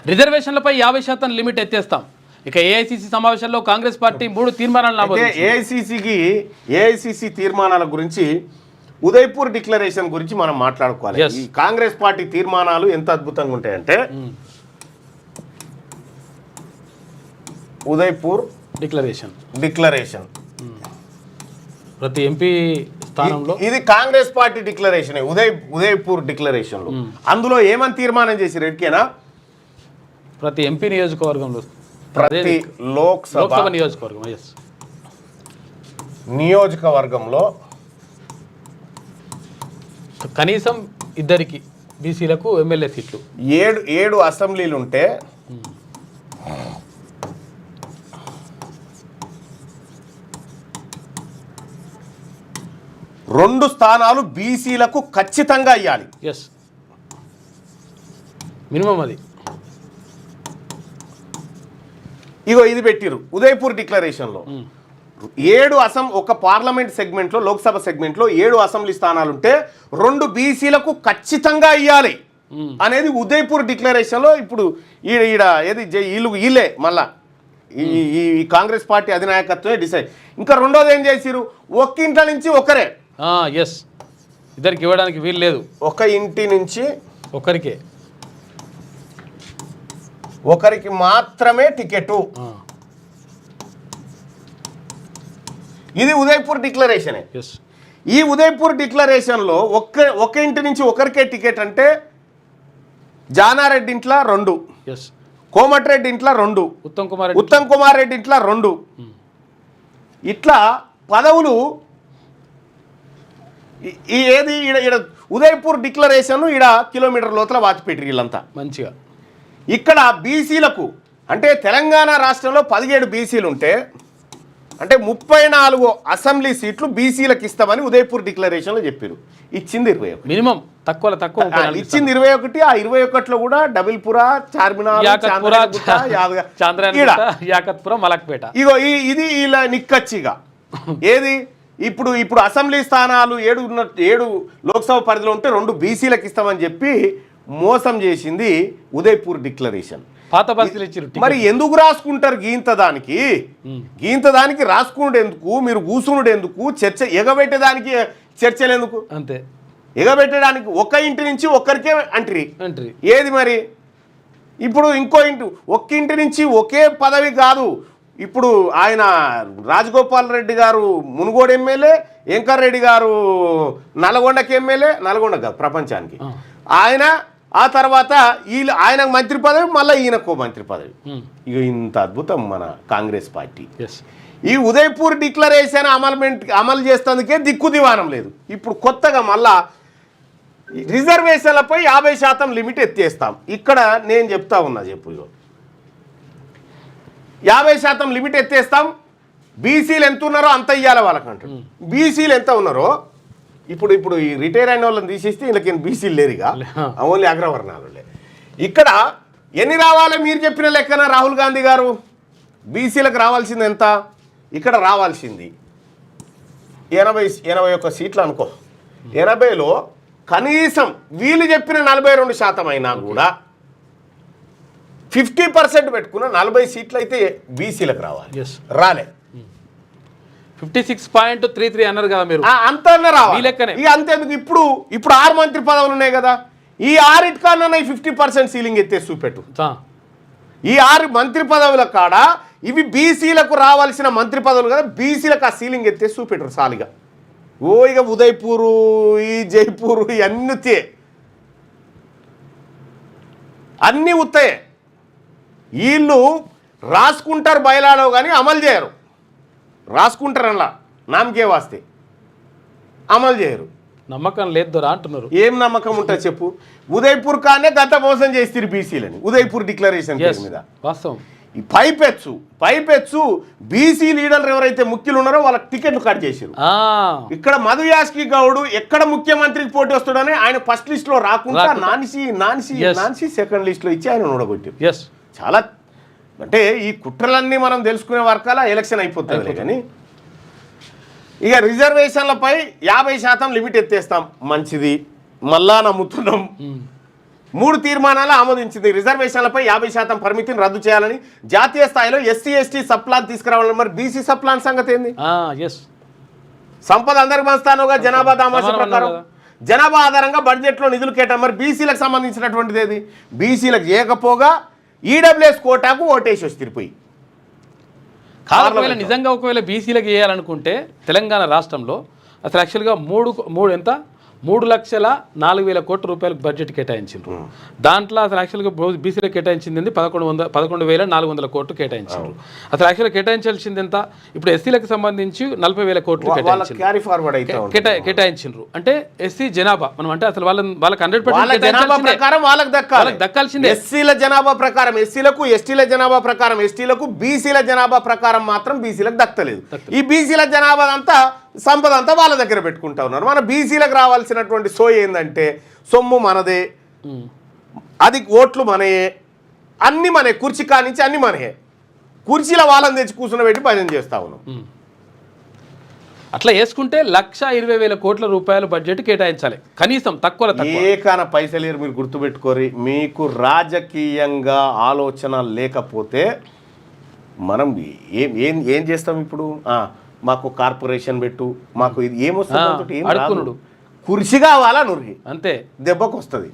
రిజర్వేషన్లపై 50% limit ఎత్తేస్తాం. ఇక AICC సమావేశంలో Congress party 3 తీర్మానాలు ఏఐసిసి తీర్మానాల గురించి ఉదయపూర్ డిక్లరేషన్ గురించి మనం మాట్లాడుకోవాలి. ఈ కాంగ్రెస్ పార్టీ తీర్మానాలు ఎంత అద్భుతంగా ఉంటాయంటే ఉదయపూర్ డిక్లరేషన్ ప్రతి ఎంపీ స్థానంలో ఇది Congress party declaration. Udaipur declaration లో అందులో ఏమని తీర్మానం చేసి రెడ్కేనా ప్రతి ఎంపీ నియోజకవర్గంలో ప్రతి లోక్సభ నియోజకవర్గంలో కనీసం 2 బీసీలకు ఎమ్మెల్యే సీట్లు 7 అసెంబ్లీలు ఉంటే 2 స్థానాలు బీసీలకు ఖచ్చితంగా ఇవ్వాలి. మినిమం అది. ఇగో ఇది పెట్టిరు ఉదయపూర్ డిక్లరేషన్లో 7 ఒక పార్లమెంట్ సెగ్మెంట్లో లోక్సభ సెగ్మెంట్లో 7 అసెంబ్లీ స్థానాలు ఉంటే 2 బీసీలకు ఖచ్చితంగా ఇవ్వాలి అనేది ఉదయపూర్ డిక్లరేషన్లో. ఇప్పుడు ఈడ ఏది వీళ్ళే మళ్ళా ఈ కాంగ్రెస్ పార్టీ అధినాయకత్వమే డిసైడ్. ఇంకా రెండోది ఏం చేసిరు, ఒక్క ఇంట్లో నుంచి ఒకరే, ఇద్దరికి ఇవ్వడానికి వీలు లేదు. ఒక ఇంటి నుంచి ఒకరికి మాత్రమే టికెట్. ఇది ఉదయపూర్ డిక్లరేషనే. ఈ ఉదయపూర్ డిక్లరేషన్లో ఒక ఇంటి నుంచి ఒకరికే టికెట్ అంటే జానారెడ్డి ఇంట్లో 2, కోమటిరెడ్డి ఇంట్లో 2, ఉత్తమ్ కుమార్ రెడ్డి ఇంట్లో 2. ఇట్లా పదవులు ఏది ఈడ ఉదయపూర్ డిక్లరేషన్ ఈడ కిలోమీటర్ లోతుల వాచిపెట్టి వీళ్ళంతా మంచిగా. ఇక్కడ బీసీలకు అంటే తెలంగాణ రాష్ట్రంలో 17 బీసీలు ఉంటే అంటే 34 అసెంబ్లీ సీట్లు బీసీలకు ఇస్తామని ఉదయపూర్ డిక్లరేషన్లో చెప్పారు. ఇచ్చింది 21 మినిమం తక్కువ ఇచ్చింది 21. ఆ 21లో కూడా డబిల్పురా, చార్మినార్, మలక్పేట. ఇగో ఇది ఇలా నిక్కచ్చిగా ఏది ఇప్పుడు అసెంబ్లీ స్థానాలు 7 లోక్సభ పరిధిలో ఉంటే 2 బీసీలకు ఇస్తామని చెప్పి మోసం చేసింది ఉదయపూర్ డిక్లరేషన్. మరి ఎందుకు రాసుకుంటారు గీంత దానికి రాసుకున్నాడు ఎందుకు, మీరు కూసునుడు ఎందుకు, చర్చ ఎగబెట్టేదానికి చర్చలు ఎందుకు, అంతే ఎగబెట్టడానికి. ఒక ఇంటి నుంచి ఒక్కరికే అంట్రీ ఏది మరి. ఇప్పుడు ఇంకో ఒక్క ఇంటి నుంచి ఒకే పదవి కాదు. ఇప్పుడు ఆయన రాజగోపాల్ రెడ్డి గారు మునుగోడు ఎమ్మెల్యే, వెంకర్ రెడ్డి గారు నల్గొండకి ఎమ్మెల్యే, నల్గొండ కాదు ప్రపంచానికి ఆయన. ఆ తర్వాత ఆయనకు మంత్రి పదవి, మళ్ళీ ఈయనకు మంత్రి పదవి. ఇక ఇంత అద్భుతం మన కాంగ్రెస్ పార్టీ. ఈ ఉదయపూర్ డిక్లరేషన్ అమలు చేసేందుకే దిక్కు దివానం లేదు. ఇప్పుడు కొత్తగా మళ్ళా రిజర్వేషన్లపై 50% లిమిట్ ఎత్తేస్తాం. ఇక్కడ నేను చెప్తా ఉన్నా, చెప్పు 50% లిమిట్ ఎత్తేస్తాం. బీసీలు ఎంత ఉన్నారో అంత ఇవ్వాలి వాళ్ళకంటారు. బీసీలు ఎంత ఉన్నారో ఇప్పుడు ఈ రిటైర్ అయిన వాళ్ళని తీసేస్తే వీళ్ళకి బీసీలు లేరుగా, ఓన్లీ అగ్రవర్ణాలులే. ఇక్కడ ఎన్ని రావాలి మీరు చెప్పిన లెక్కన రాహుల్ గాంధీ గారు? బీసీలకు రావాల్సింది ఎంత? ఇక్కడ రావాల్సింది 81 సీట్లు అనుకో. 80లో కనీసం వీళ్ళు చెప్పిన 42% అయినా కూడా 50% పెట్టుకున్న 40 సీట్లు అయితే బీసీలకు రావాలి. రాలే 56.33 అన్నారు కదా మీరు, అంత రావాలి. ఇక అంతేందుకు ఇప్పుడు 6 మంత్రి పదవులు ఉన్నాయి కదా, ఈ 6 కన్నా 50% సీలింగ్ ఎత్తేసి చూపెట్టు. ఈ 6 మంత్రి పదవుల కాడ ఇవి బీసీలకు రావాల్సిన మంత్రి పదవులు కదా, బీసీలకు ఆ సీలింగ్ ఎత్తేసి చూపెట్టరు సాలిగా. ఇక ఉదయపూరు, ఈ జైపూరు ఇవన్నీ అన్నీ ఉత్తాయే. వీళ్ళు రాసుకుంటారు బయలాడో కానీ అమలు చేయరు. రాసుకుంటారు అలా నామకే వాస్తే, అమలు చేయరు. నమ్మకం లేదు అంటున్నారు. ఏం నమ్మకం ఉంటుంది చెప్పు? ఉదయపూర్ కానే గత మోసం చేస్తారు బీసీలని ఉదయపూర్ డిక్లరేషన్ మీద. వాస్తవం. ఈ పైపెచ్చు బీసీ లీడర్లు ఎవరైతే ముఖ్యులు ఉన్నారో వాళ్ళకి టికెట్లు కట్ చేశారు. ఇక్కడ మధు యాష్కి గౌడ్ ఎక్కడ ముఖ్యమంత్రికి పోటీ వస్తాడని ఆయన ఫస్ట్ లిస్ట్ లో రాకుండా నాన్సీ సెకండ్ లిస్ట్ లో ఇచ్చి ఆయన ఓడగొట్టారు. చాలా అంటే ఈ కుట్రలన్నీ మనం తెలుసుకునే వరకాల ఎలక్షన్ అయిపోతుంది. కానీ ఇక రిజర్వేషన్లపై 50% లిమిట్ ఎత్తేస్తాం, మంచిది. మళ్ళా నమ్ముతున్నాం 3 తీర్మానాలు ఆమోదించింది. రిజర్వేషన్లపై 50% పరిమితిని రద్దు చేయాలని, జాతీయ స్థాయిలో ఎస్సీ ఎస్టీ సబ్ ప్లాన్ తీసుకురావాలని. మరి బీసీ సబ్ ప్లాన్ సంగతి ఏంది? సంపద అందరికి పంచుతానుగా జనాభా దామాష ప్రకారం జనాభా ఆధారంగా బడ్జెట్లో నిధులు కేటాయి. మరి బీసీలకు సంబంధించినటువంటిది ఏది? బీసీలకు చేయకపోగా ఈడబ్ల్యూఎస్ కోటాకు ఓటేసి వచ్చి తిరిపోయి. ఒకవేళ నిజంగా ఒకవేళ బీసీలకు వేయాలనుకుంటే తెలంగాణ రాష్ట్రంలో అసలు యాక్చువల్గా 3,04,000 కోట్ల రూపాయలకు బడ్జెట్ కేటాయించారు. దాంట్లో అసలు యాక్చువల్గా బీసీలకు కేటాయించింది 11,400 కోట్లు కేటాయించారు. అసలు యాక్చువల్గా కేటాయించాల్సింది ఎంత? ఇప్పుడు ఎస్సీలకు సంబంధించి 40,000 కోట్లు కేటాయించారు. అంటే ఎస్సీ జనాభా మనం అంటే అసలు వాళ్ళకి 100% దక్కాల్సిందే. ఎస్సీల జనాభా ప్రకారం ఎస్సీలకు, ఎస్టీల జనాభా ప్రకారం ఎస్టీలకు, బీసీల జనాభా ప్రకారం మాత్రం బీసీలకు దక్కలేదు. ఈ బీసీల జనాభా అంతా సంపద అంతా వాళ్ళ దగ్గర పెట్టుకుంటా ఉన్నారు. మన బీసీలకు రావాల్సినటువంటి సో ఏంటంటే సొమ్ము మనదే, అది ఓట్లు మనయే, అన్ని మనే, కుర్చీ కానించి అన్ని మనయే. కుర్చీల వాళ్ళని తెచ్చి కూర్చుని పెట్టి భజన చేస్తా ఉన్నాం. అట్లా వేసుకుంటే 1,20,000 కోట్ల రూపాయల బడ్జెట్ కేటాయించాలి కనీసం. తక్కువ ఏకాన పైసలు మీరు గుర్తుపెట్టుకోరి. మీకు రాజకీయంగా ఆలోచన లేకపోతే మనం ఏం చేస్తాం? ఇప్పుడు మాకు కార్పొరేషన్ పెట్టు, మాకు ఇది ఏమొస్తుంది? కుర్చీ కావాలా నువ్వు, అంతే, దెబ్బకు వస్తుంది.